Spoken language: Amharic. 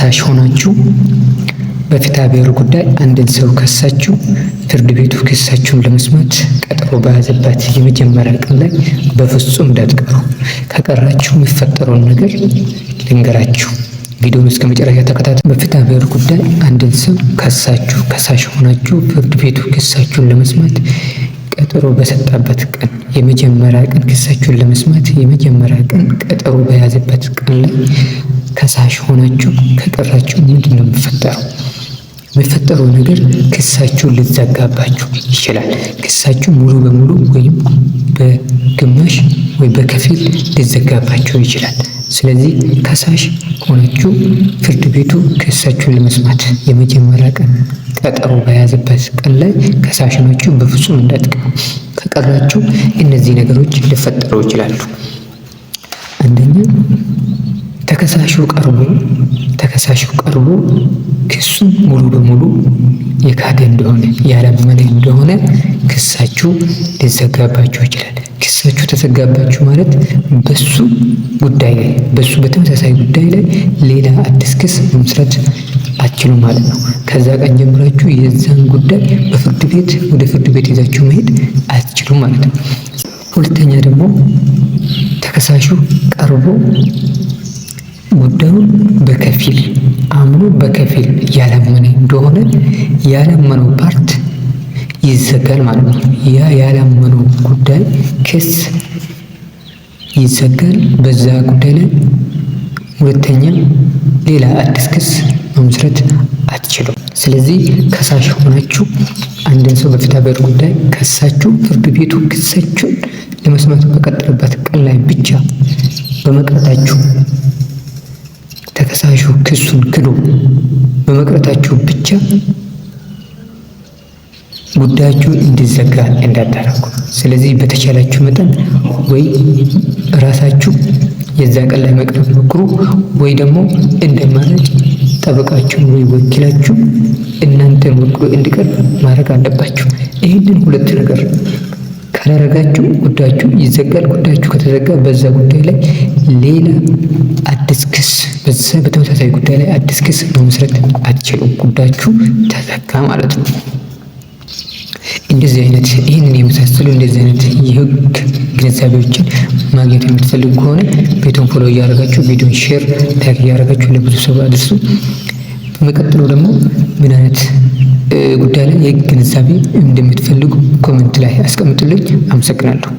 ከሳሽ ሆናችሁ በፍትሐ ብሔር ጉዳይ አንድን ሰው ከሳችሁ ፍርድ ቤቱ ክሳችሁን ለመስማት ቀጠሮ በያዘበት የመጀመሪያ ቀን ላይ በፍጹም እንዳትቀሩ። ከቀራችሁ የሚፈጠረውን ነገር ልንገራችሁ። ቪዲዮውን እስከ መጨረሻ ተከታተሉ። በፍትሐ ብሔር ጉዳይ አንድን ሰው ከሳችሁ ከሳሽ ሆናችሁ ፍርድ ቤቱ ክሳችሁን ለመስማት ቀጠሮ በሰጣበት ቀን የመጀመሪያ ቀን ክሳችሁን ለመስማት የመጀመሪያ ቀን ቀጠሮ በያዘበት ቀን ላይ ከሳሽ ሆናችሁ ከቀራችሁ ምንድን ነው የሚፈጠረው? የሚፈጠረው ነገር ክሳችሁ ሊዘጋባችሁ ይችላል። ክሳችሁ ሙሉ በሙሉ ወይም በግማሽ ወይ በከፊል ሊዘጋባችሁ ይችላል። ስለዚህ ከሳሽ ሆናችሁ ፍርድ ቤቱ ክሳችሁን ለመስማት የመጀመሪያ ቀን ቀጠሮ በያዘበት ቀን ላይ ከሳሽ ሆናችሁ በፍጹም እንዳትቀሩ። ከቀራችሁ እነዚህ ነገሮች ሊፈጠሩ ይችላሉ። አንደኛ ተከሳሹ ቀርቦ ክሱን ሙሉ በሙሉ የካደ እንደሆነ ያላመነ እንደሆነ ክሳችሁ ሊዘጋባችሁ ይችላል። ክሳችሁ ተዘጋባችሁ ማለት በሱ ጉዳይ ላይ በሱ በተመሳሳይ ጉዳይ ላይ ሌላ አዲስ ክስ መመስረት አትችሉም ማለት ነው። ከዛ ቀን ጀምራችሁ የዛን ጉዳይ ወደ ፍርድ ቤት ይዛችሁ መሄድ አትችሉም ማለት ነው። ሁለተኛ ደግሞ ተከሳሹ ቀርቦ ጉዳዩን በከፊል አምኖ በከፊል ያላመነ እንደሆነ ያላመነው ፓርት ይዘጋል ማለት ነው። ያ ያላመነው ጉዳይ ክስ ይዘጋል። በዛ ጉዳይ ላይ ሁለተኛ ሌላ አዲስ ክስ መመስረት አትችሉም። ስለዚህ ከሳሽ ሆናችሁ አንድን ሰው በፍትሐ ብሔር ጉዳይ ከሳችሁ ፍርድ ቤቱ ክሳችሁን ለመስማት በቀጠለበት ቀን ላይ ብቻ በመቅረታችሁ ተከሳሹ ክሱን ክዶ በመቅረታችሁ ብቻ ጉዳያችሁን እንዲዘጋ እንዳታደርጉ። ስለዚህ በተቻላችሁ መጠን ወይ ራሳችሁ የዛ ቀን ላይ መቅረብ ሞክሩ፣ ወይ ደግሞ እንደማለት ጠበቃችሁ ወይ ወኪላችሁ እናንተን ወክሎ እንዲቀርብ ማድረግ አለባችሁ። ይህንን ሁለት ነገር ካላረጋችሁ ጉዳያችሁ ይዘጋል። ጉዳያችሁ ከተዘጋ በዛ ጉዳይ ላይ ሌላ አዲስ ክስ በተመሳሳይ ጉዳይ ላይ አዲስ ክስ መመስረት አትችሉም። ጉዳያችሁ ተዘጋ ማለት ነው። ይህንን የመሳሰሉ እንደዚህ አይነት የህግ ግንዛቤዎችን ማግኘት የምትፈልጉ ከሆነ ቤቱን ፎሎ እያደረጋችሁ ቪዲዮን ሼር ታግ እያደረጋችሁ ለብዙ ሰው አድርሱ። በመቀጠሉ ደግሞ ምን አይነት ጉዳይ ላይ የህግ ግንዛቤ እንደምትፈልጉ ኮሜንት ላይ አስቀምጡልኝ። አመሰግናለሁ።